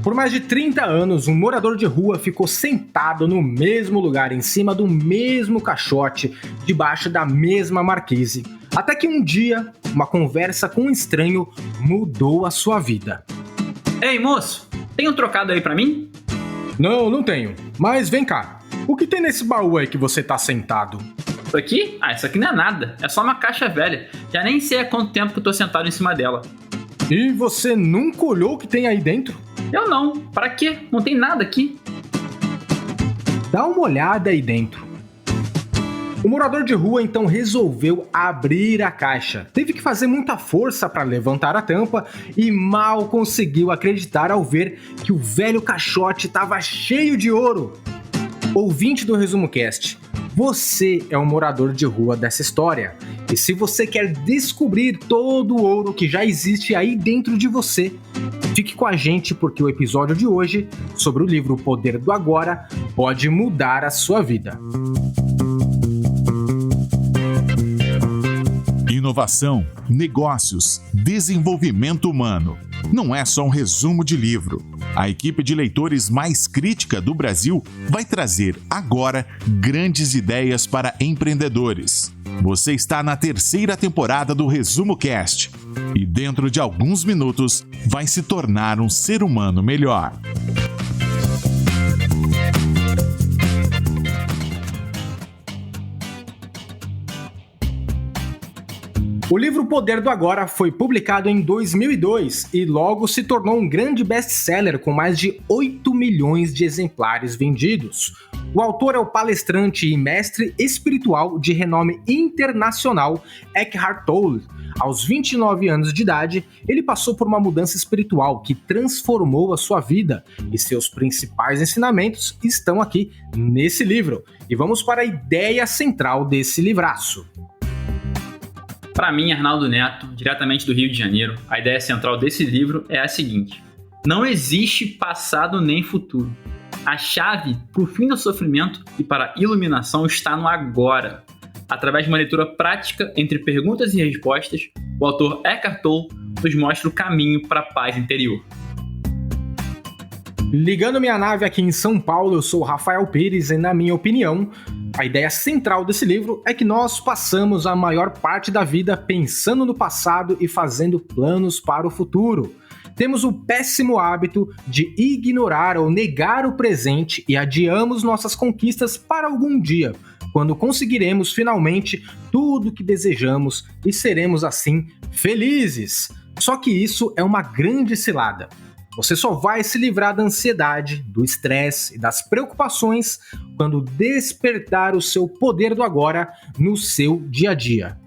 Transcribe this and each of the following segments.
Por mais de 30 anos, um morador de rua ficou sentado no mesmo lugar, em cima do mesmo caixote, debaixo da mesma marquise. Até que um dia, uma conversa com um estranho mudou a sua vida. Ei, moço, tem um trocado aí pra mim? Não tenho. Mas vem cá, o que tem nesse baú aí que você tá sentado? Isso aqui? Isso aqui não é nada. É só uma caixa velha. Já nem sei há quanto tempo que eu tô sentado em cima dela. E você nunca olhou o que tem aí dentro? Eu não. Pra quê? Não tem nada aqui. Dá uma olhada aí dentro. O morador de rua então resolveu abrir a caixa. Teve que fazer muita força para levantar a tampa e mal conseguiu acreditar ao ver que o velho caixote estava cheio de ouro. Ouvinte do Resumo Cast, você é um morador de rua dessa história. E se você quer descobrir todo o ouro que já existe aí dentro de você, fique com a gente porque o episódio de hoje, sobre o livro O Poder do Agora, pode mudar a sua vida. Inovação, negócios, desenvolvimento humano. Não é só um resumo de livro. A equipe de leitores mais crítica do Brasil vai trazer agora grandes ideias para empreendedores. Você está na 3ª temporada do Resumo Cast e dentro de alguns minutos vai se tornar um ser humano melhor. O livro Poder do Agora foi publicado em 2002 e logo se tornou um grande best-seller com mais de 8 milhões de exemplares vendidos. O autor é o palestrante e mestre espiritual de renome internacional Eckhart Tolle. Aos 29 anos de idade, ele passou por uma mudança espiritual que transformou a sua vida e seus principais ensinamentos estão aqui nesse livro. E vamos para a ideia central desse livraço. Para mim, Arnaldo Neto, diretamente do Rio de Janeiro, a ideia central desse livro é a seguinte: não existe passado nem futuro. A chave para o fim do sofrimento e para a iluminação está no agora. Através de uma leitura prática entre perguntas e respostas, o autor Eckhart Tolle nos mostra o caminho para a paz interior. Ligando minha nave aqui em São Paulo, eu sou o Rafael Pires e, na minha opinião, a ideia central desse livro é que nós passamos a maior parte da vida pensando no passado e fazendo planos para o futuro. Temos o péssimo hábito de ignorar ou negar o presente e adiamos nossas conquistas para algum dia, quando conseguiremos finalmente tudo o que desejamos e seremos assim felizes. Só que isso é uma grande cilada. Você só vai se livrar da ansiedade, do estresse e das preocupações quando despertar o seu poder do agora no seu dia a dia.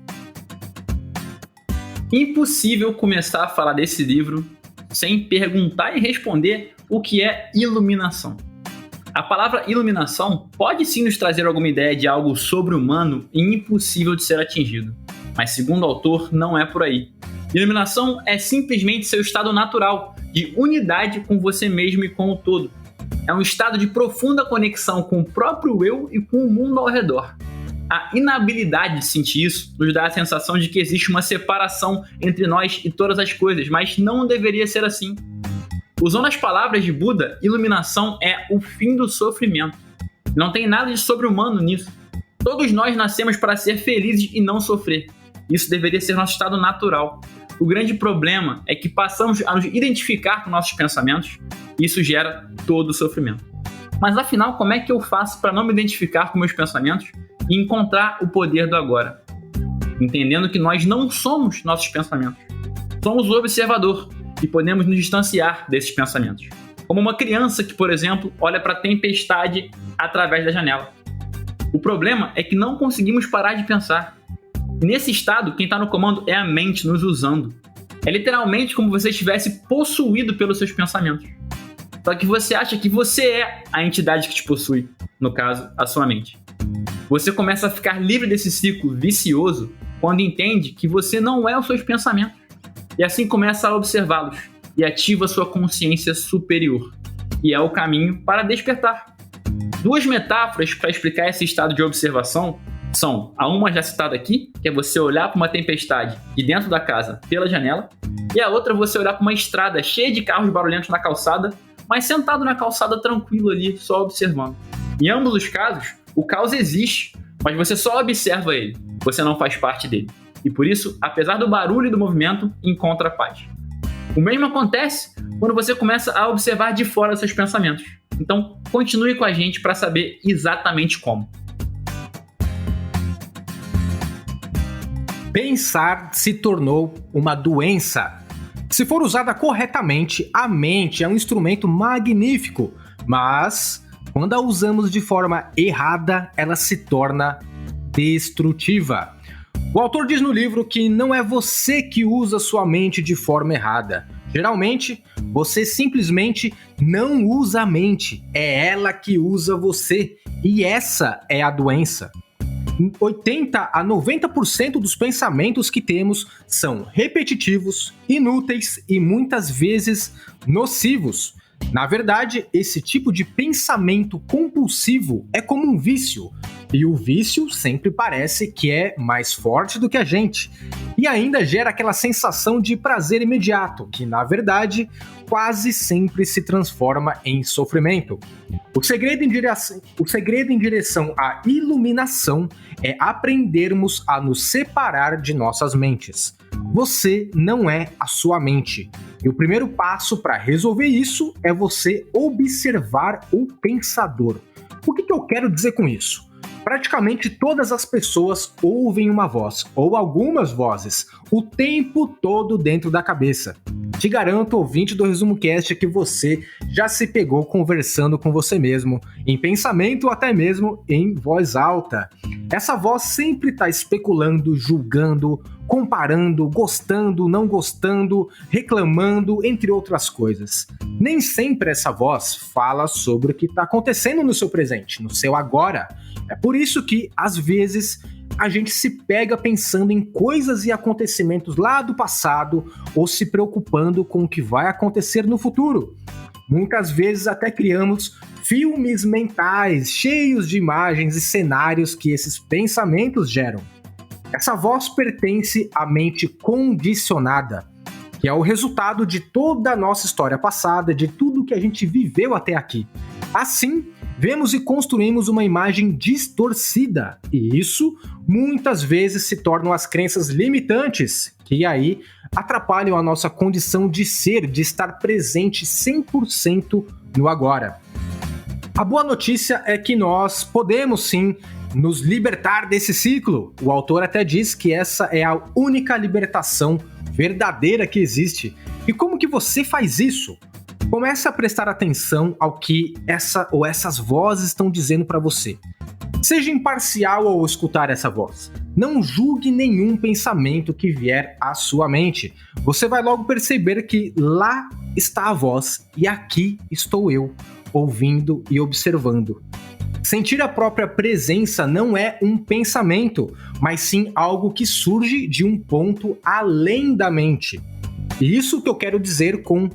Impossível começar a falar desse livro sem perguntar e responder o que é iluminação. A palavra iluminação pode sim nos trazer alguma ideia de algo sobre-humano e impossível de ser atingido, mas segundo o autor, não é por aí. Iluminação é simplesmente seu estado natural de unidade com você mesmo e com o todo. É um estado de profunda conexão com o próprio eu e com o mundo ao redor. A inabilidade de sentir isso nos dá a sensação de que existe uma separação entre nós e todas as coisas, mas não deveria ser assim. Usando as palavras de Buda, iluminação é o fim do sofrimento. Não tem nada de sobre-humano nisso. Todos nós nascemos para ser felizes e não sofrer. Isso deveria ser nosso estado natural. O grande problema é que passamos a nos identificar com nossos pensamentos e isso gera todo o sofrimento. Mas afinal, como é que eu faço para não me identificar com meus pensamentos e encontrar o poder do agora? Entendendo que nós não somos nossos pensamentos. Somos o observador e podemos nos distanciar desses pensamentos. Como uma criança que, por exemplo, olha para a tempestade através da janela. O problema é que não conseguimos parar de pensar. Nesse estado, quem está no comando é a mente nos usando. É literalmente como se você estivesse possuído pelos seus pensamentos. Só que você acha que você é a entidade que te possui, no caso, a sua mente. Você começa a ficar livre desse ciclo vicioso quando entende que você não é os seus pensamentos. E assim começa a observá-los e ativa sua consciência superior. E é o caminho para despertar. Duas metáforas para explicar esse estado de observação são a uma já citada aqui, que é você olhar para uma tempestade de dentro da casa pela janela, e a outra você olhar para uma estrada cheia de carros barulhentos na calçada mas sentado na calçada tranquilo ali, só observando. Em ambos os casos, o caos existe, mas você só observa ele, você não faz parte dele. E por isso, apesar do barulho e do movimento, encontra paz. O mesmo acontece quando você começa a observar de fora seus pensamentos. Então, continue com a gente para saber exatamente como. Pensar se tornou uma doença. Se for usada corretamente, a mente é um instrumento magnífico, mas quando a usamos de forma errada, ela se torna destrutiva. O autor diz no livro que não é você que usa sua mente de forma errada. Geralmente, você simplesmente não usa a mente, é ela que usa você, e essa é a doença. 80 a 90% dos pensamentos que temos são repetitivos, inúteis e muitas vezes nocivos. Na verdade, esse tipo de pensamento compulsivo é como um vício, e o vício sempre parece que é mais forte do que a gente, e ainda gera aquela sensação de prazer imediato, que na verdade quase sempre se transforma em sofrimento. O segredo em direção à iluminação é aprendermos a nos separar de nossas mentes. Você não é a sua mente. E o primeiro passo para resolver isso é você observar o pensador. O que eu quero dizer com isso? Praticamente todas as pessoas ouvem uma voz, ou algumas vozes, o tempo todo dentro da cabeça. Te garanto, ouvinte do Resumo Cast, que você já se pegou conversando com você mesmo, em pensamento ou até mesmo em voz alta. Essa voz sempre está especulando, julgando, comparando, gostando, não gostando, reclamando, entre outras coisas. Nem sempre essa voz fala sobre o que está acontecendo no seu presente, no seu agora. É por isso que, às vezes, a gente se pega pensando em coisas e acontecimentos lá do passado ou se preocupando com o que vai acontecer no futuro. Muitas vezes até criamos filmes mentais cheios de imagens e cenários que esses pensamentos geram. Essa voz pertence à mente condicionada, que é o resultado de toda a nossa história passada, de tudo que a gente viveu até aqui. Assim, vemos e construímos uma imagem distorcida, e isso muitas vezes se tornam as crenças limitantes, que aí atrapalham a nossa condição de ser, de estar presente 100% no agora. A boa notícia é que nós podemos sim nos libertar desse ciclo. O autor até diz que essa é a única libertação verdadeira que existe. E como que você faz isso? Comece a prestar atenção ao que essas vozes estão dizendo para você. Seja imparcial ao escutar essa voz. Não julgue nenhum pensamento que vier à sua mente. Você vai logo perceber que lá está a voz e aqui estou eu, ouvindo e observando. Sentir a própria presença não é um pensamento, mas sim algo que surge de um ponto além da mente. E isso que eu quero dizer com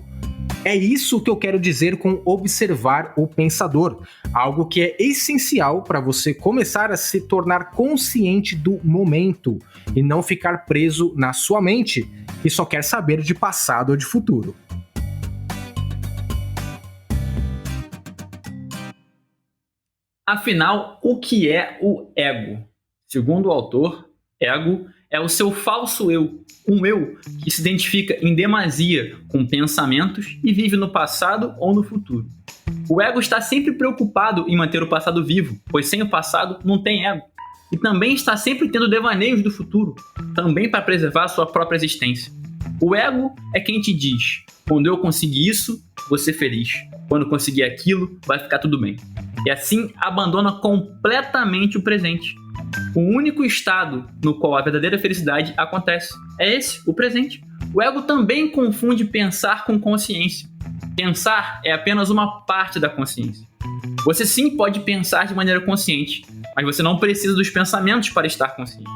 observar o pensador, algo que é essencial para você começar a se tornar consciente do momento e não ficar preso na sua mente, que só quer saber de passado ou de futuro. Afinal, o que é o ego? Segundo o autor, ego é o seu falso eu, um eu que se identifica em demasia com pensamentos e vive no passado ou no futuro. O ego está sempre preocupado em manter o passado vivo, pois sem o passado não tem ego. E também está sempre tendo devaneios do futuro, também para preservar sua própria existência. O ego é quem te diz: quando eu conseguir isso, vou ser feliz. Quando conseguir aquilo, vai ficar tudo bem. E assim abandona completamente o presente. O único estado no qual a verdadeira felicidade acontece é esse, o presente. O ego também confunde pensar com consciência. Pensar é apenas uma parte da consciência. Você sim pode pensar de maneira consciente, mas você não precisa dos pensamentos para estar consciente.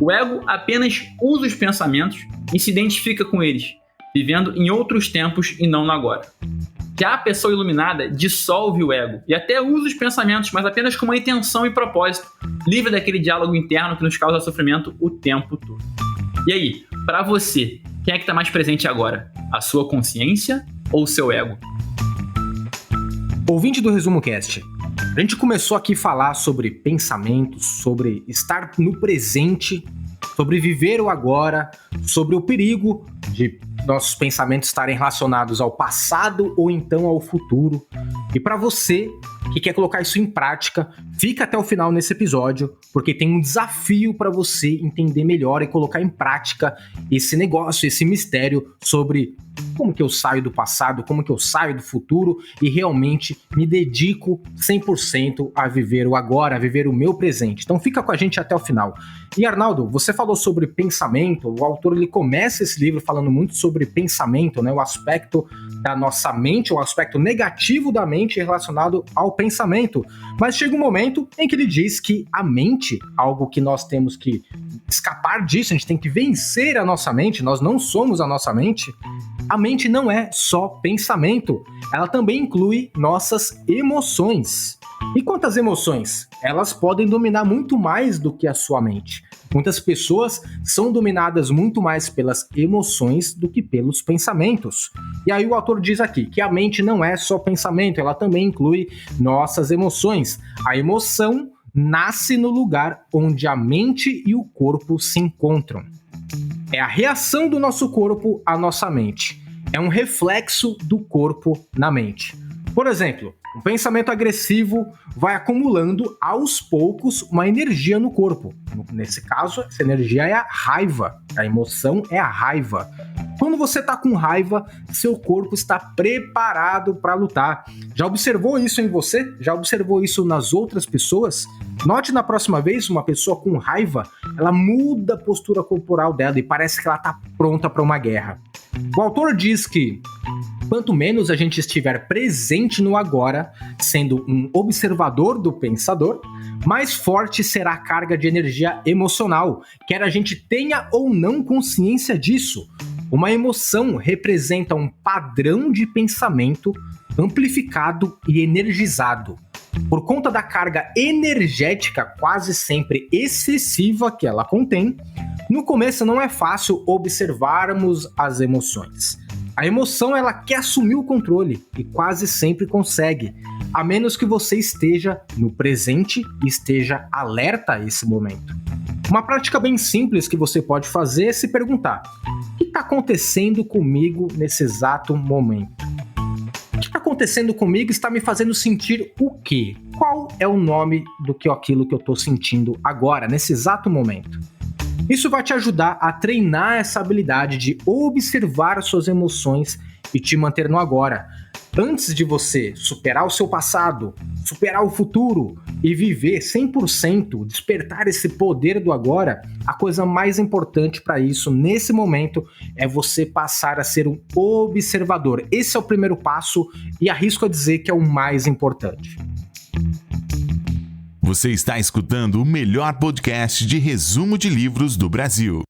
O ego apenas usa os pensamentos e se identifica com eles, vivendo em outros tempos e não no agora. Já a pessoa iluminada dissolve o ego e até usa os pensamentos, mas apenas com uma intenção e propósito, livre daquele diálogo interno que nos causa sofrimento o tempo todo. E aí, para você, quem é que está mais presente agora? A sua consciência ou o seu ego? Ouvinte do Resumo Cast, a gente começou aqui a falar sobre pensamentos, sobre estar no presente, sobre viver o agora, sobre o perigo de nossos pensamentos estarem relacionados ao passado ou então ao futuro. E para você que quer colocar isso em prática, fica até o final nesse episódio, porque tem um desafio para você entender melhor e colocar em prática esse negócio, esse mistério sobre como que eu saio do passado, como que eu saio do futuro e realmente me dedico 100% a viver o agora, a viver o meu presente. Então fica com a gente até o final. E Arnaldo, você falou sobre pensamento, o autor ele começa esse livro falando muito sobre pensamento, né? O aspecto da nossa mente, o aspecto negativo da mente relacionado ao pensamento. Mas chega um momento em que ele diz que a mente, algo que nós temos que escapar disso, a gente tem que vencer a nossa mente, nós não somos a nossa mente. A mente não é só pensamento, ela também inclui nossas emoções. E quantas emoções? Elas podem dominar muito mais do que a sua mente. Muitas pessoas são dominadas muito mais pelas emoções do que pelos pensamentos. E aí o autor diz aqui que a mente não é só pensamento, ela também inclui nossas emoções. A emoção nasce no lugar onde a mente e o corpo se encontram. É a reação do nosso corpo à nossa mente. É um reflexo do corpo na mente. Por exemplo, um pensamento agressivo vai acumulando aos poucos uma energia no corpo. Nesse caso, essa energia é a raiva. A emoção é a raiva. Quando você está com raiva, seu corpo está preparado para lutar. Já observou isso em você? Já observou isso nas outras pessoas? Note na próxima vez uma pessoa com raiva, ela muda a postura corporal dela e parece que ela está pronta para uma guerra. O autor diz que quanto menos a gente estiver presente no agora, sendo um observador do pensador, mais forte será a carga de energia emocional, quer a gente tenha ou não consciência disso. Uma emoção representa um padrão de pensamento amplificado e energizado. Por conta da carga energética quase sempre excessiva que ela contém, no começo não é fácil observarmos as emoções. A emoção ela quer assumir o controle e quase sempre consegue, a menos que você esteja no presente e esteja alerta a esse momento. Uma prática bem simples que você pode fazer é se perguntar: o que está acontecendo comigo nesse exato momento? O que está acontecendo comigo está me fazendo sentir o quê? Qual é o nome do que aquilo que eu estou sentindo agora, nesse exato momento? Isso vai te ajudar a treinar essa habilidade de observar suas emoções e te manter no agora. Antes de você superar o seu passado, superar o futuro e viver 100%, despertar esse poder do agora, a coisa mais importante para isso nesse momento é você passar a ser um observador. Esse é o primeiro passo e arrisco a dizer que é o mais importante. Você está escutando o melhor podcast de resumo de livros do Brasil.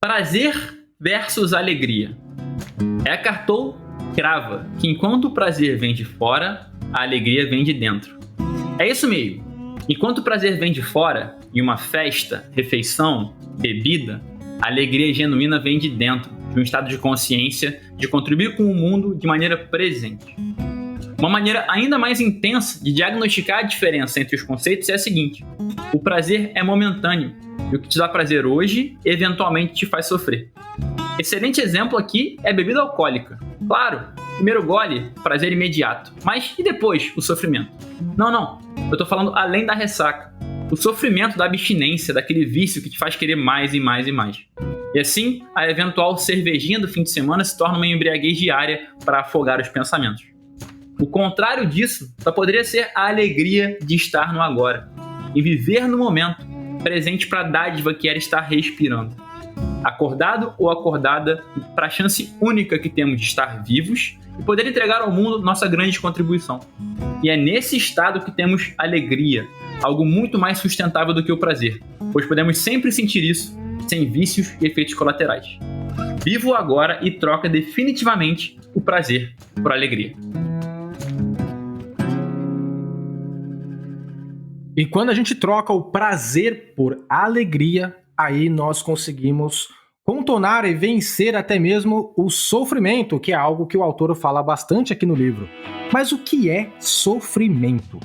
Prazer versus alegria. Eckhart Tolle crava que enquanto o prazer vem de fora, a alegria vem de dentro. É isso mesmo. Enquanto o prazer vem de fora, em uma festa, refeição, bebida, a alegria genuína vem de dentro, de um estado de consciência, de contribuir com o mundo de maneira presente. Uma maneira ainda mais intensa de diagnosticar a diferença entre os conceitos é a seguinte: o prazer é momentâneo, e o que te dá prazer hoje, eventualmente te faz sofrer. Excelente exemplo aqui é a bebida alcoólica. Claro, primeiro gole, prazer imediato, mas e depois, o sofrimento? Não, eu tô falando além da ressaca. O sofrimento da abstinência, daquele vício que te faz querer mais e mais e mais. E assim, a eventual cervejinha do fim de semana se torna uma embriaguez diária para afogar os pensamentos. O contrário disso só poderia ser a alegria de estar no agora e viver no momento, presente para a dádiva que era estar respirando. Acordado ou acordada para a chance única que temos de estar vivos e poder entregar ao mundo nossa grande contribuição. E é nesse estado que temos alegria, algo muito mais sustentável do que o prazer, pois podemos sempre sentir isso sem vícios e efeitos colaterais. Viva o agora e troca definitivamente o prazer por alegria. E quando a gente troca o prazer por alegria, aí nós conseguimos contornar e vencer até mesmo o sofrimento, que é algo que o autor fala bastante aqui no livro. Mas o que é sofrimento?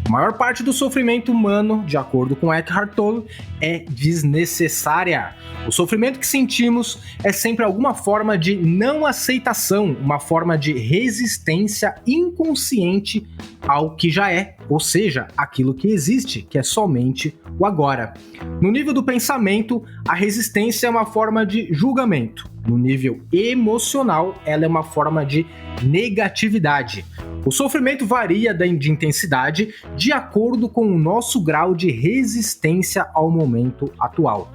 A maior parte do sofrimento humano, de acordo com Eckhart Tolle, é desnecessária. O sofrimento que sentimos é sempre alguma forma de não aceitação, uma forma de resistência inconsciente ao que já é, ou seja, aquilo que existe, que é somente o agora. No nível do pensamento, a resistência é uma forma de julgamento. No nível emocional, ela é uma forma de negatividade. O sofrimento varia de intensidade de acordo com o nosso grau de resistência ao momento atual.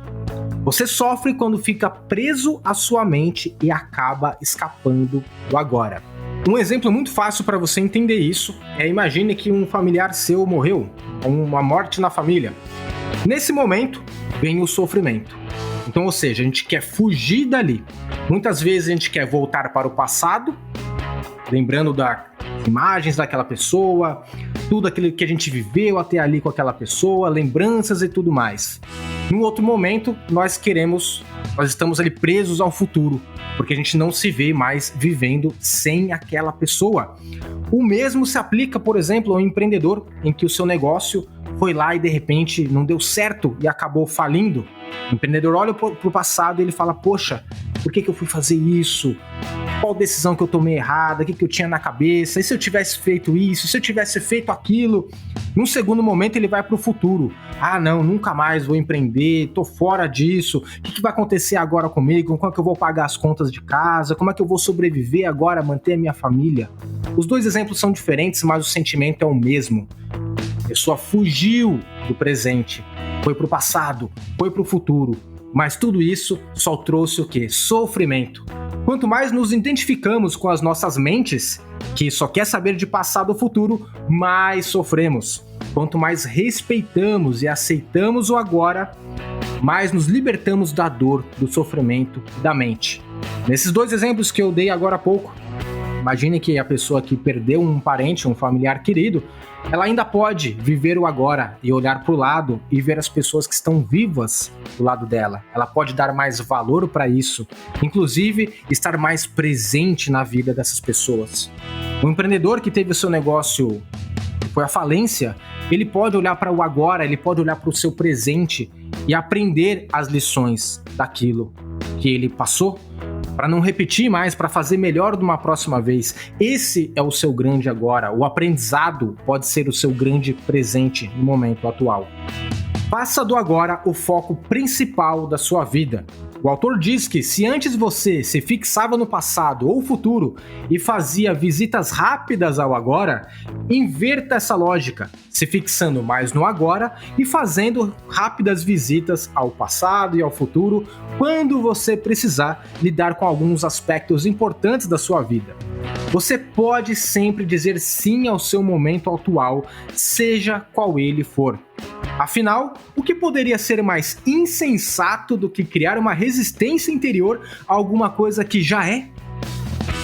Você sofre quando fica preso à sua mente e acaba escapando do agora. Um exemplo muito fácil para você entender isso é: imagine que um familiar seu morreu, uma morte na família. Nesse momento, vem o sofrimento. Então, ou seja, a gente quer fugir dali. Muitas vezes a gente quer voltar para o passado, lembrando das imagens daquela pessoa, tudo aquilo que a gente viveu até ali com aquela pessoa, lembranças e tudo mais. Num outro momento, nós estamos ali presos ao futuro, porque a gente não se vê mais vivendo sem aquela pessoa. O mesmo se aplica, por exemplo, ao empreendedor, em que o seu negócio foi lá e de repente não deu certo e acabou falindo. O empreendedor olha para o passado e ele fala: poxa, por que eu fui fazer isso? Qual decisão que eu tomei errada? O que eu tinha na cabeça? E se eu tivesse feito isso? E se eu tivesse feito aquilo? Num segundo momento ele vai para o futuro. Ah, não, nunca mais vou empreender, tô fora disso. O que vai acontecer agora comigo? Como é que eu vou pagar as contas de casa? Como é que eu vou sobreviver agora, manter a minha família? Os dois exemplos são diferentes, mas o sentimento é o mesmo. A pessoa fugiu do presente, foi pro passado, foi pro futuro, mas tudo isso só trouxe o quê? Sofrimento. Quanto mais nos identificamos com as nossas mentes, que só quer saber de passado ou futuro, mais sofremos. Quanto mais respeitamos e aceitamos o agora, mais nos libertamos da dor, do sofrimento da mente. Nesses dois exemplos que eu dei agora há pouco, imagine que a pessoa que perdeu um parente, um familiar querido, ela ainda pode viver o agora e olhar para o lado e ver as pessoas que estão vivas do lado dela. Ela pode dar mais valor para isso, inclusive estar mais presente na vida dessas pessoas. O empreendedor que teve o seu negócio, foi à falência, ele pode olhar para o agora, ele pode olhar para o seu presente e aprender as lições daquilo que ele passou, para não repetir mais, para fazer melhor de uma próxima vez. Esse é o seu grande agora. O aprendizado pode ser o seu grande presente no momento atual. Faça do agora o foco principal da sua vida. O autor diz que se antes você se fixava no passado ou futuro e fazia visitas rápidas ao agora, inverta essa lógica, se fixando mais no agora e fazendo rápidas visitas ao passado e ao futuro quando você precisar lidar com alguns aspectos importantes da sua vida. Você pode sempre dizer sim ao seu momento atual, seja qual ele for. Afinal, o que poderia ser mais insensato do que criar uma resistência interior a alguma coisa que já é?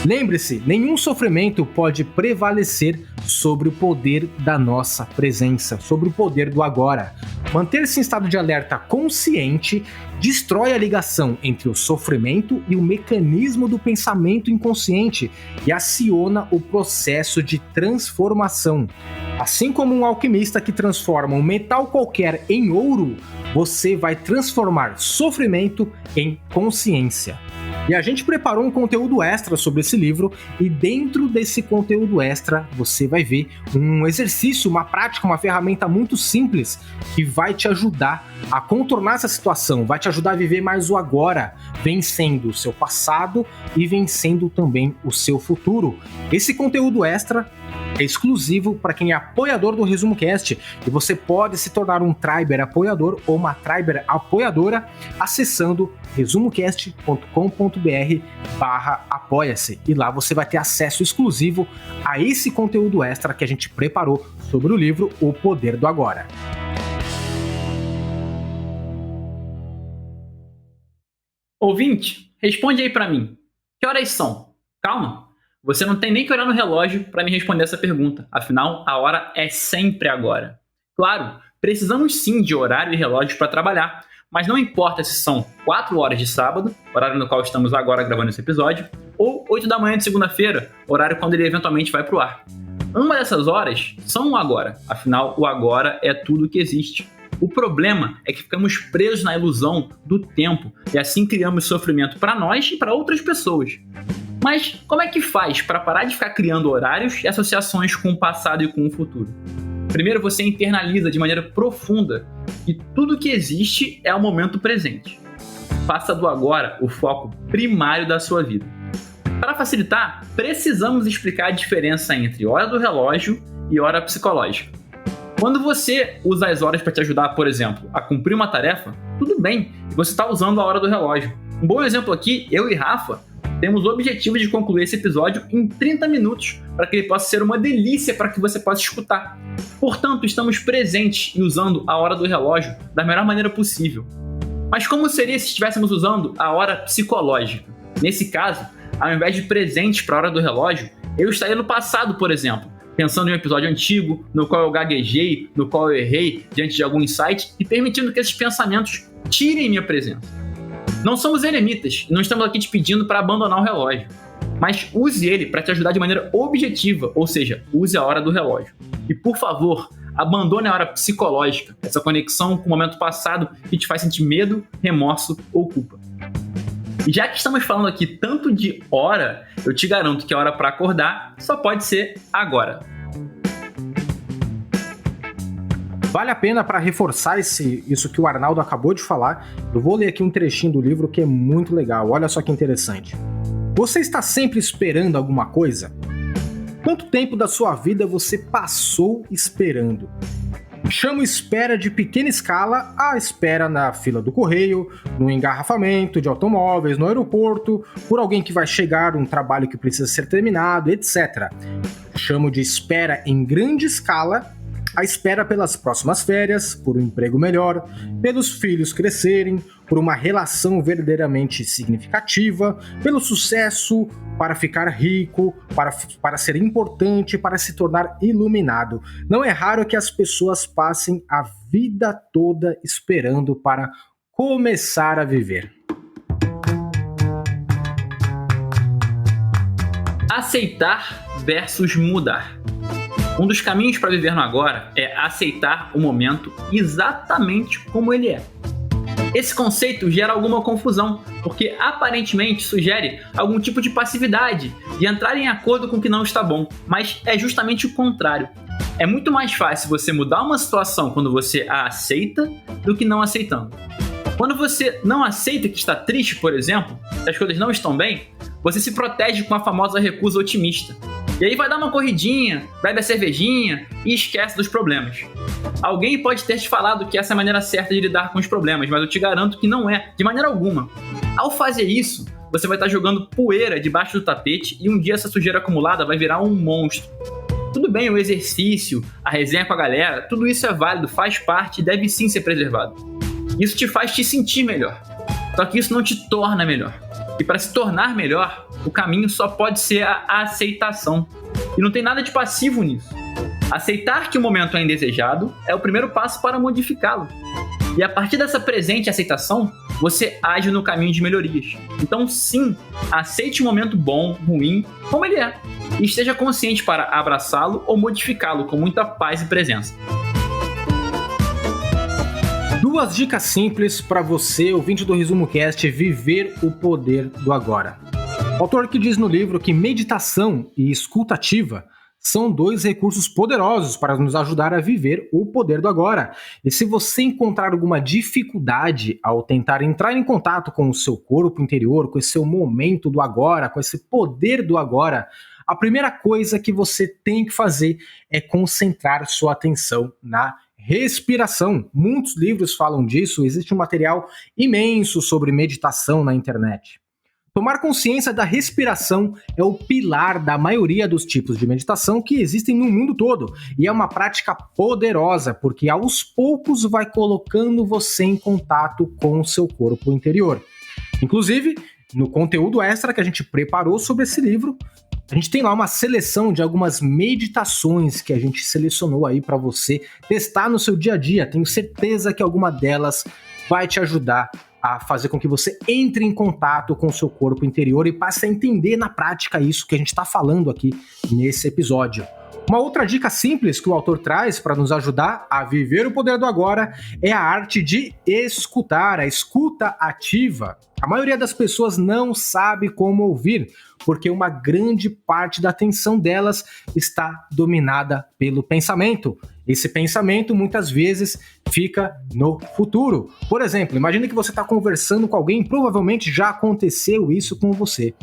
Lembre-se, nenhum sofrimento pode prevalecer sobre o poder da nossa presença, sobre o poder do agora. Manter-se em estado de alerta consciente destrói a ligação entre o sofrimento e o mecanismo do pensamento inconsciente e aciona o processo de transformação. Assim como um alquimista que transforma um metal qualquer em ouro, você vai transformar sofrimento em consciência. E a gente preparou um conteúdo extra sobre esse livro e dentro desse conteúdo extra você vai ver um exercício, uma prática, uma ferramenta muito simples que vai te ajudar a contornar essa situação, vai te ajudar a viver mais o agora, vencendo o seu passado e vencendo também o seu futuro. Esse conteúdo extra é exclusivo para quem é apoiador do Resumo Cast e você pode se tornar um Triber apoiador ou uma Triber apoiadora acessando resumocast.com.br/apoia-se e lá você vai ter acesso exclusivo a esse conteúdo extra que a gente preparou sobre o livro O Poder do Agora. Ouvinte, responde aí para mim. Que horas são? Calma. Você não tem nem que olhar no relógio para me responder essa pergunta. Afinal, a hora é sempre agora. Claro, precisamos sim de horário e relógio para trabalhar, mas não importa se são 4 horas de sábado, horário no qual estamos agora gravando esse episódio, ou 8 da manhã de segunda-feira, horário quando ele eventualmente vai pro ar. Uma dessas horas são o agora, afinal o agora é tudo que existe. O problema é que ficamos presos na ilusão do tempo e assim criamos sofrimento para nós e para outras pessoas. Mas como é que faz para parar de ficar criando horários e associações com o passado e com o futuro? Primeiro, você internaliza de maneira profunda que tudo que existe é o momento presente. Faça do agora o foco primário da sua vida. Para facilitar, precisamos explicar a diferença entre hora do relógio e hora psicológica. Quando você usa as horas para te ajudar, por exemplo, a cumprir uma tarefa, tudo bem, você está usando a hora do relógio. Um bom exemplo aqui, eu e Rafa temos o objetivo de concluir esse episódio em 30 minutos, para que ele possa ser uma delícia para que você possa escutar. Portanto, estamos presentes e usando a hora do relógio da melhor maneira possível. Mas como seria se estivéssemos usando a hora psicológica? Nesse caso, ao invés de presentes para a hora do relógio, eu estaria no passado, por exemplo, pensando em um episódio antigo, no qual eu gaguejei, no qual eu errei diante de algum insight e permitindo que esses pensamentos tirem minha presença. Não somos eremitas e não estamos aqui te pedindo para abandonar o relógio, mas use ele para te ajudar de maneira objetiva, ou seja, use a hora do relógio. E por favor, abandone a hora psicológica, essa conexão com o momento passado que te faz sentir medo, remorso ou culpa. E já que estamos falando aqui tanto de hora, eu te garanto que a hora para acordar só pode ser agora. Vale a pena, para reforçar isso que o Arnaldo acabou de falar, eu vou ler aqui um trechinho do livro que é muito legal. Olha só que interessante. Você está sempre esperando alguma coisa? Quanto tempo da sua vida você passou esperando? Chamo espera de pequena escala a espera na fila do correio, no engarrafamento de automóveis, no aeroporto, por alguém que vai chegar, um trabalho que precisa ser terminado, etc. Chamo de espera em grande escala a espera pelas próximas férias, por um emprego melhor, pelos filhos crescerem, por uma relação verdadeiramente significativa, pelo sucesso, para ficar rico, para ser importante, para se tornar iluminado. Não é raro que as pessoas passem a vida toda esperando para começar a viver. Aceitar versus mudar. Um dos caminhos para viver no agora é aceitar o momento exatamente como ele é. Esse conceito gera alguma confusão, porque aparentemente sugere algum tipo de passividade, de entrar em acordo com o que não está bom, mas é justamente o contrário. É muito mais fácil você mudar uma situação quando você a aceita do que não aceitando. Quando você não aceita que está triste, por exemplo, que as coisas não estão bem, você se protege com a famosa recusa otimista. E aí vai dar uma corridinha, bebe a cervejinha e esquece dos problemas. Alguém pode ter te falado que essa é a maneira certa de lidar com os problemas, mas eu te garanto que não é, de maneira alguma. Ao fazer isso, você vai estar jogando poeira debaixo do tapete e um dia essa sujeira acumulada vai virar um monstro. Tudo bem, o exercício, a resenha com a galera, tudo isso é válido, faz parte e deve sim ser preservado. Isso te faz te sentir melhor. Só que isso não te torna melhor. E para se tornar melhor, o caminho só pode ser a aceitação. E não tem nada de passivo nisso. Aceitar que o momento é indesejado é o primeiro passo para modificá-lo. E a partir dessa presente aceitação, você age no caminho de melhorias. Então sim, aceite o momento bom, ruim, como ele é. E esteja consciente para abraçá-lo ou modificá-lo com muita paz e presença. 2 dicas simples para você, ouvinte do Resumo Cast, viver o poder do agora. O autor que diz no livro que meditação e escuta ativa são 2 recursos poderosos para nos ajudar a viver o poder do agora. E se você encontrar alguma dificuldade ao tentar entrar em contato com o seu corpo interior, com esse seu momento do agora, com esse poder do agora, a primeira coisa que você tem que fazer é concentrar sua atenção na respiração. Muitos livros falam disso, existe um material imenso sobre meditação na internet. Tomar consciência da respiração é o pilar da maioria dos tipos de meditação que existem no mundo todo, e é uma prática poderosa, porque aos poucos vai colocando você em contato com o seu corpo interior. Inclusive, no conteúdo extra que a gente preparou sobre esse livro, a gente tem lá uma seleção de algumas meditações que a gente selecionou aí para você testar no seu dia a dia. Tenho certeza que alguma delas vai te ajudar a fazer com que você entre em contato com o seu corpo interior e passe a entender na prática isso que a gente está falando aqui nesse episódio. Uma outra dica simples que o autor traz para nos ajudar a viver o poder do agora é a arte de escutar, a escuta ativa. A maioria das pessoas não sabe como ouvir, porque uma grande parte da atenção delas está dominada pelo pensamento. Esse pensamento muitas vezes fica no futuro. Por exemplo, imagine que você está conversando com alguém, provavelmente já aconteceu isso com você.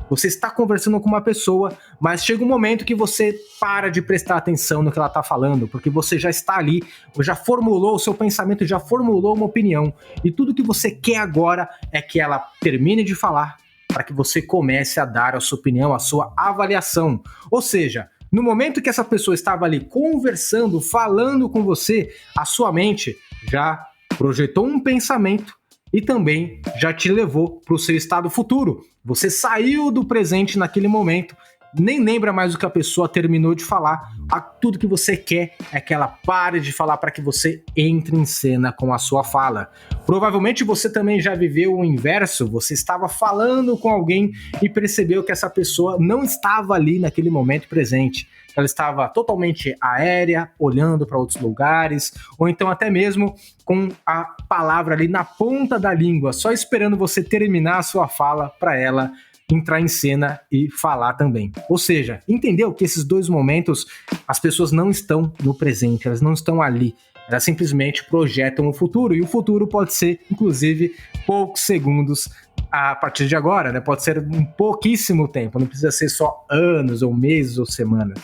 Você está conversando com uma pessoa, mas chega um momento que você para de prestar atenção no que ela está falando, porque você já está ali, já formulou o seu pensamento, já formulou uma opinião, e tudo que você quer agora é que ela termine de falar, para que você comece a dar a sua opinião, a sua avaliação. Ou seja, no momento que essa pessoa estava ali conversando, falando com você, a sua mente já projetou um pensamento e também já te levou para o seu estado futuro. Você saiu do presente naquele momento, nem lembra mais o que a pessoa terminou de falar. Tudo que você quer é que ela pare de falar para que você entre em cena com a sua fala. Provavelmente você também já viveu o inverso, você estava falando com alguém e percebeu que essa pessoa não estava ali naquele momento presente. Ela estava totalmente aérea, olhando para outros lugares, ou então até mesmo com a palavra ali na ponta da língua, só esperando você terminar a sua fala para ela entrar em cena e falar também. Ou seja, entendeu que esses dois momentos as pessoas não estão no presente, elas não estão ali. Elas simplesmente projetam o futuro, e o futuro pode ser, inclusive, poucos segundos a partir de agora, né? Pode ser um pouquíssimo tempo, não precisa ser só anos, ou meses, ou semanas.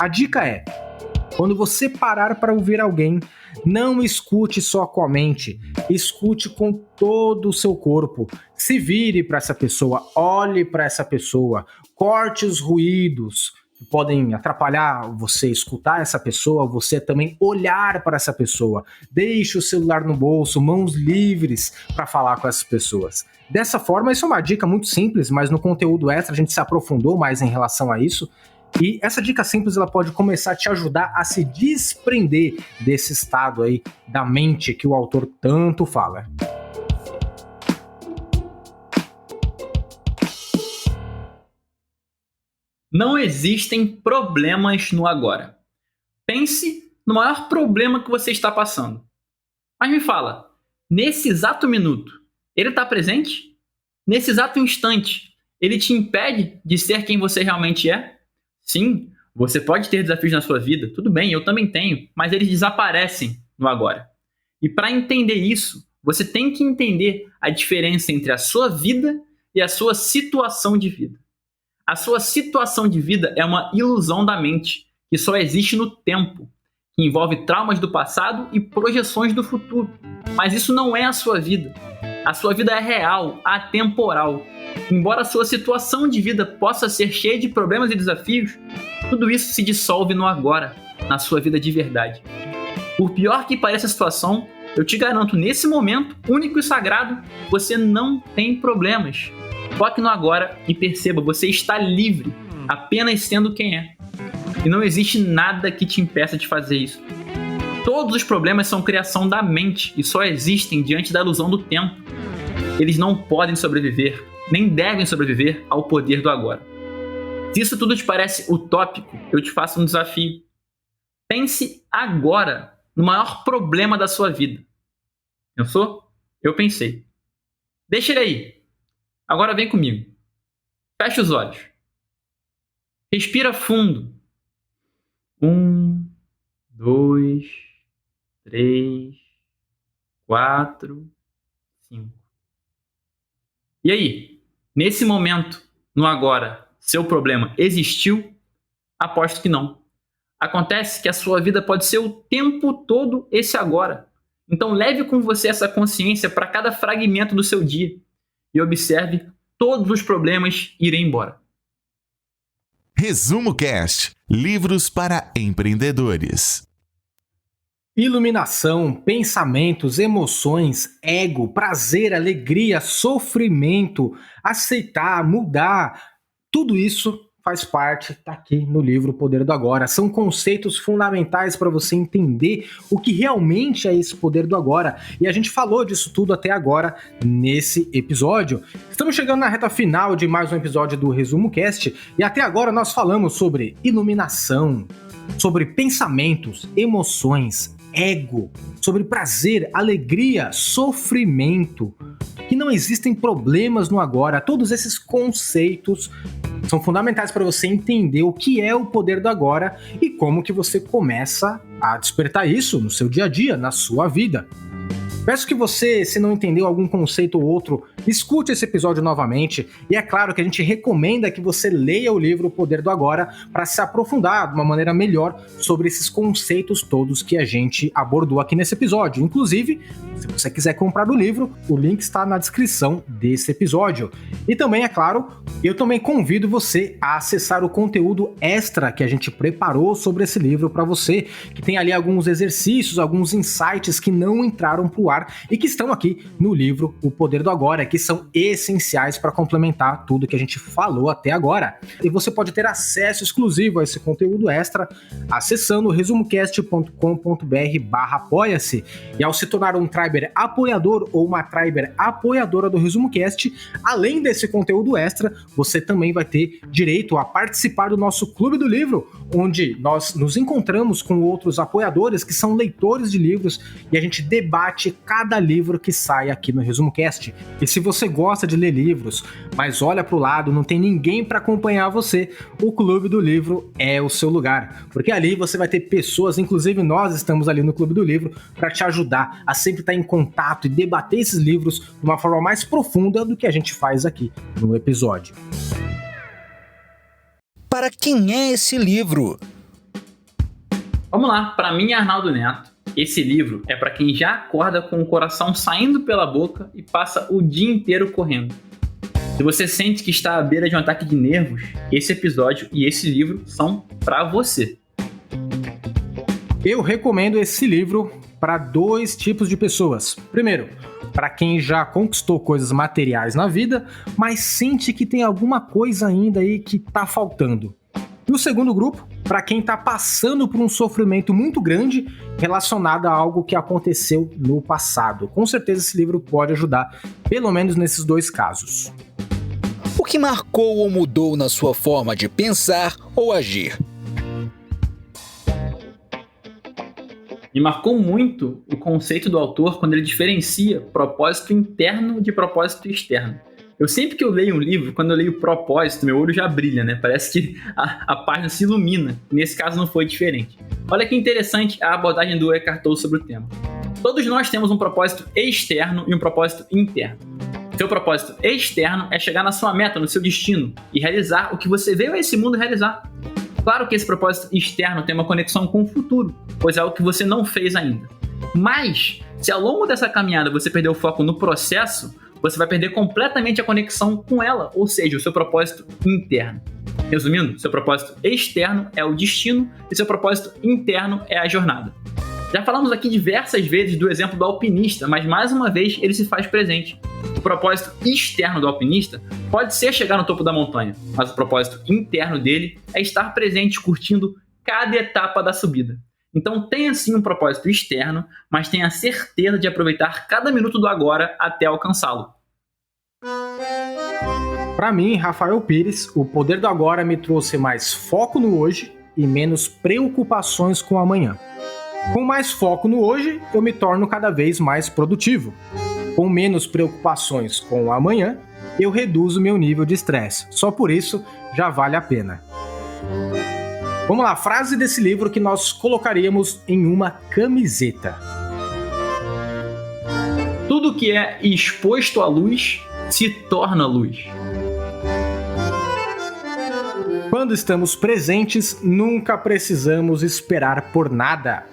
A dica é, quando você parar para ouvir alguém, não escute só com a mente, escute com todo o seu corpo. Se vire para essa pessoa, olhe para essa pessoa, corte os ruídos que podem atrapalhar você escutar essa pessoa, você também olhar para essa pessoa. Deixe o celular no bolso, mãos livres para falar com essas pessoas. Dessa forma, isso é uma dica muito simples, mas no conteúdo extra a gente se aprofundou mais em relação a isso. E essa dica simples ela pode começar a te ajudar a se desprender desse estado aí da mente que o autor tanto fala. Não existem problemas no agora. Pense no maior problema que você está passando. Mas me fala, nesse exato minuto, ele está presente? Nesse exato instante, ele te impede de ser quem você realmente é? Sim, você pode ter desafios na sua vida, tudo bem, eu também tenho, mas eles desaparecem no agora. E para entender isso, você tem que entender a diferença entre a sua vida e a sua situação de vida. A sua situação de vida é uma ilusão da mente, que só existe no tempo, que envolve traumas do passado e projeções do futuro. Mas isso não é a sua vida. A sua vida é real, atemporal. Embora a sua situação de vida possa ser cheia de problemas e desafios, tudo isso se dissolve no agora, na sua vida de verdade. Por pior que pareça a situação, eu te garanto, nesse momento único e sagrado, você não tem problemas. Foque no agora e perceba, você está livre, apenas sendo quem é. E não existe nada que te impeça de fazer isso. Todos os problemas são criação da mente e só existem diante da ilusão do tempo. Eles não podem sobreviver, nem devem sobreviver ao poder do agora. Se isso tudo te parece utópico, eu te faço um desafio. Pense agora no maior problema da sua vida. Pensou? Eu pensei. Deixa ele aí. Agora vem comigo. Feche os olhos. Respira fundo. 1, 2, 3, 4, 5. E aí? Nesse momento, no agora, seu problema existiu? Aposto que não. Acontece que a sua vida pode ser o tempo todo esse agora. Então leve com você essa consciência para cada fragmento do seu dia e observe todos os problemas irem embora. Resumo Cast, livros para empreendedores. Iluminação, pensamentos, emoções, ego, prazer, alegria, sofrimento, aceitar, mudar, tudo isso faz parte, tá aqui no livro O Poder do Agora. São conceitos fundamentais para você entender o que realmente é esse poder do agora. E a gente falou disso tudo até agora nesse episódio. Estamos chegando na reta final de mais um episódio do Resumo Cast e até agora nós falamos sobre iluminação, sobre pensamentos, emoções, ego, sobre prazer, alegria, sofrimento, que não existem problemas no agora. Todos esses conceitos são fundamentais para você entender o que é o poder do agora e como que você começa a despertar isso no seu dia a dia, na sua vida. Peço que você, se não entendeu algum conceito ou outro, escute esse episódio novamente. E é claro que a gente recomenda que você leia o livro O Poder do Agora para se aprofundar de uma maneira melhor sobre esses conceitos todos que a gente abordou aqui nesse episódio. Inclusive, se você quiser comprar o livro, o link está na descrição desse episódio. E também, é claro, eu também convido você a acessar o conteúdo extra que a gente preparou sobre esse livro para você, que tem ali alguns exercícios, alguns insights que não entraram para o ar e que estão aqui no livro O Poder do Agora, que são essenciais para complementar tudo que a gente falou até agora. E você pode ter acesso exclusivo a esse conteúdo extra acessando resumocast.com.br/apoia-se. E ao se tornar um Triber apoiador ou uma Triber apoiadora do Resumo Cast, além desse conteúdo extra, você também vai ter direito a participar do nosso Clube do Livro, onde nós nos encontramos com outros apoiadores que são leitores de livros e a gente debate cada livro que sai aqui no Resumo Cast. E se você gosta de ler livros, mas olha para o lado, não tem ninguém para acompanhar você, o Clube do Livro é o seu lugar. Porque ali você vai ter pessoas, inclusive nós estamos ali no Clube do Livro, para te ajudar a sempre estar em contato e debater esses livros de uma forma mais profunda do que a gente faz aqui no episódio. Para quem é esse livro? Vamos lá, para mim, Arnaldo Neto. Esse livro é para quem já acorda com o coração saindo pela boca e passa o dia inteiro correndo. Se você sente que está à beira de um ataque de nervos, esse episódio e esse livro são para você. Eu recomendo esse livro para 2 tipos de pessoas. Primeiro, para quem já conquistou coisas materiais na vida, mas sente que tem alguma coisa ainda aí que está faltando. E o segundo grupo, para quem está passando por um sofrimento muito grande relacionado a algo que aconteceu no passado. Com certeza esse livro pode ajudar, pelo menos nesses 2 casos. O que marcou ou mudou na sua forma de pensar ou agir? Me marcou muito o conceito do autor quando ele diferencia propósito interno de propósito externo. Eu sempre que eu leio um livro, quando eu leio propósito, meu olho já brilha, né? Parece que a página se ilumina. Nesse caso não foi diferente. Olha que interessante a abordagem do Eckhart Tolle sobre o tema. Todos nós temos um propósito externo e um propósito interno. Seu propósito externo é chegar na sua meta, no seu destino, e realizar o que você veio a esse mundo realizar. Claro que esse propósito externo tem uma conexão com o futuro, pois é algo que você não fez ainda. Mas, se ao longo dessa caminhada você perder o foco no processo, você vai perder completamente a conexão com ela, ou seja, o seu propósito interno. Resumindo, seu propósito externo é o destino e seu propósito interno é a jornada. Já falamos aqui diversas vezes do exemplo do alpinista, mas mais uma vez ele se faz presente. O propósito externo do alpinista pode ser chegar no topo da montanha, mas o propósito interno dele é estar presente curtindo cada etapa da subida. Então tenha sim um propósito externo, mas tenha certeza de aproveitar cada minuto do agora até alcançá-lo. Para mim, Rafael Pires, o poder do agora me trouxe mais foco no hoje e menos preocupações com o amanhã. Com mais foco no hoje, eu me torno cada vez mais produtivo. Com menos preocupações com o amanhã, eu reduzo meu nível de estresse. Só por isso, já vale a pena. Vamos lá, frase desse livro que nós colocaríamos em uma camiseta. Tudo que é exposto à luz se torna luz. Quando estamos presentes, nunca precisamos esperar por nada.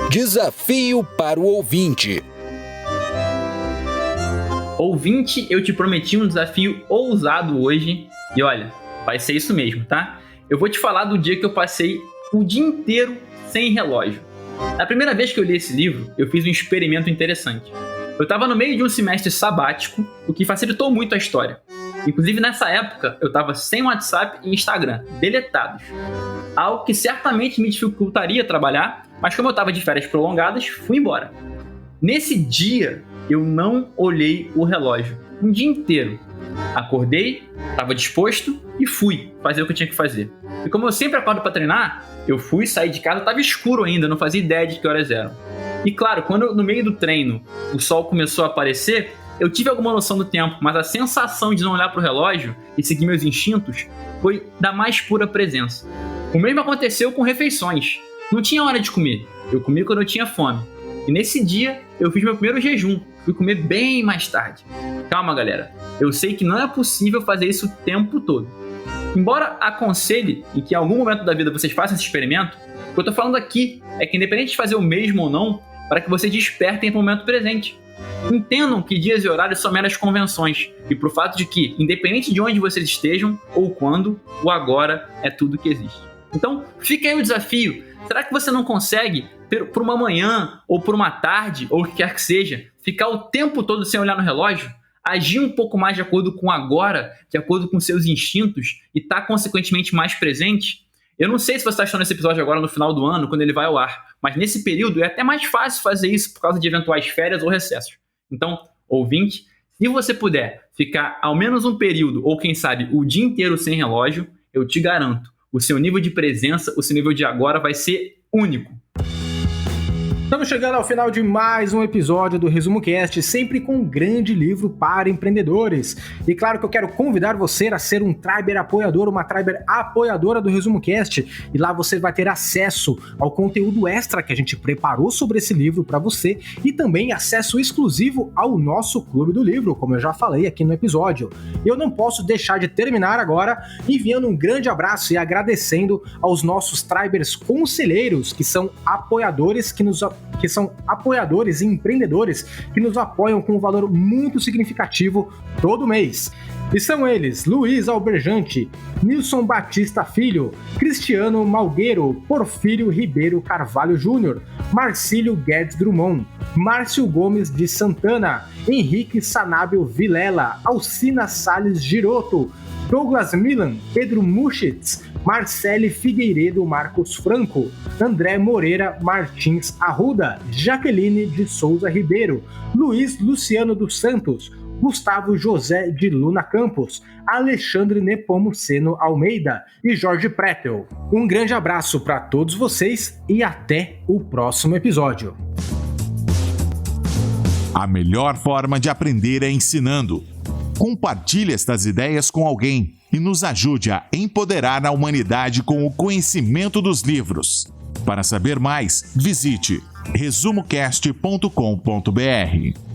Desafio para o ouvinte. Ouvinte, eu te prometi um desafio ousado hoje. E olha, vai ser isso mesmo, tá? Eu vou te falar do dia que eu passei o dia inteiro sem relógio. Na primeira vez que eu li esse livro, eu fiz um experimento interessante. Eu estava no meio de um semestre sabático, o que facilitou muito a história. Inclusive, nessa época, eu estava sem WhatsApp e Instagram, deletados. Algo que certamente me dificultaria trabalhar, mas como eu estava de férias prolongadas, fui embora. Nesse dia, eu não olhei o relógio, um dia inteiro. Acordei, estava disposto e fui fazer o que eu tinha que fazer. E como eu sempre acordo para treinar, eu fui sair de casa, estava escuro ainda, não fazia ideia de que horas eram. E claro, quando no meio do treino o sol começou a aparecer, eu tive alguma noção do tempo, mas a sensação de não olhar para o relógio e seguir meus instintos foi da mais pura presença. O mesmo aconteceu com refeições. Não tinha hora de comer, eu comia quando eu tinha fome. E nesse dia eu fiz meu primeiro jejum, fui comer bem mais tarde. Calma, galera, eu sei que não é possível fazer isso o tempo todo. Embora aconselhe e que em algum momento da vida vocês façam esse experimento, o que eu tô falando aqui é que independente de fazer o mesmo ou não, para que vocês despertem para o momento presente. Entendam que dias e horários são meras convenções e pro fato de que, independente de onde vocês estejam ou quando, o agora é tudo que existe. Então, fica aí o desafio. Será que você não consegue, por uma manhã ou por uma tarde, ou o que quer que seja, ficar o tempo todo sem olhar no relógio? Agir um pouco mais de acordo com o agora, de acordo com seus instintos e estar consequentemente mais presente? Eu não sei se você está achando esse episódio agora no final do ano, quando ele vai ao ar, mas nesse período é até mais fácil fazer isso por causa de eventuais férias ou recessos. Então, ouvinte, se você puder ficar ao menos um período, ou quem sabe o dia inteiro sem relógio, eu te garanto, o seu nível de presença, o seu nível de agora vai ser único. Estamos chegando ao final de mais um episódio do Resumo Cast, sempre com um grande livro para empreendedores. E claro que eu quero convidar você a ser um Triber apoiador, uma Triber apoiadora do Resumo Cast. E lá você vai ter acesso ao conteúdo extra que a gente preparou sobre esse livro para você e também acesso exclusivo ao nosso Clube do Livro, como eu já falei aqui no episódio. Eu não posso deixar de terminar agora enviando um grande abraço e agradecendo aos nossos Tribers conselheiros, que são apoiadores que são apoiadores e empreendedores que nos apoiam com um valor muito significativo todo mês. E são eles: Luiz Alberjante, Nilson Batista Filho, Cristiano Malgueiro, Porfírio Ribeiro Carvalho Júnior, Marcílio Guedes Drummond, Márcio Gomes de Santana, Henrique Sanábio Vilela, Alcina Salles Giroto, Douglas Milan, Pedro Muschitz, Marcele Figueiredo Marcos Franco, André Moreira Martins Arruda, Jaqueline de Souza Ribeiro, Luiz Luciano dos Santos, Gustavo José de Luna Campos, Alexandre Nepomuceno Almeida e Jorge Pretel. Um grande abraço para todos vocês e até o próximo episódio. A melhor forma de aprender é ensinando. Compartilhe estas ideias com alguém e nos ajude a empoderar a humanidade com o conhecimento dos livros. Para saber mais, visite resumocast.com.br.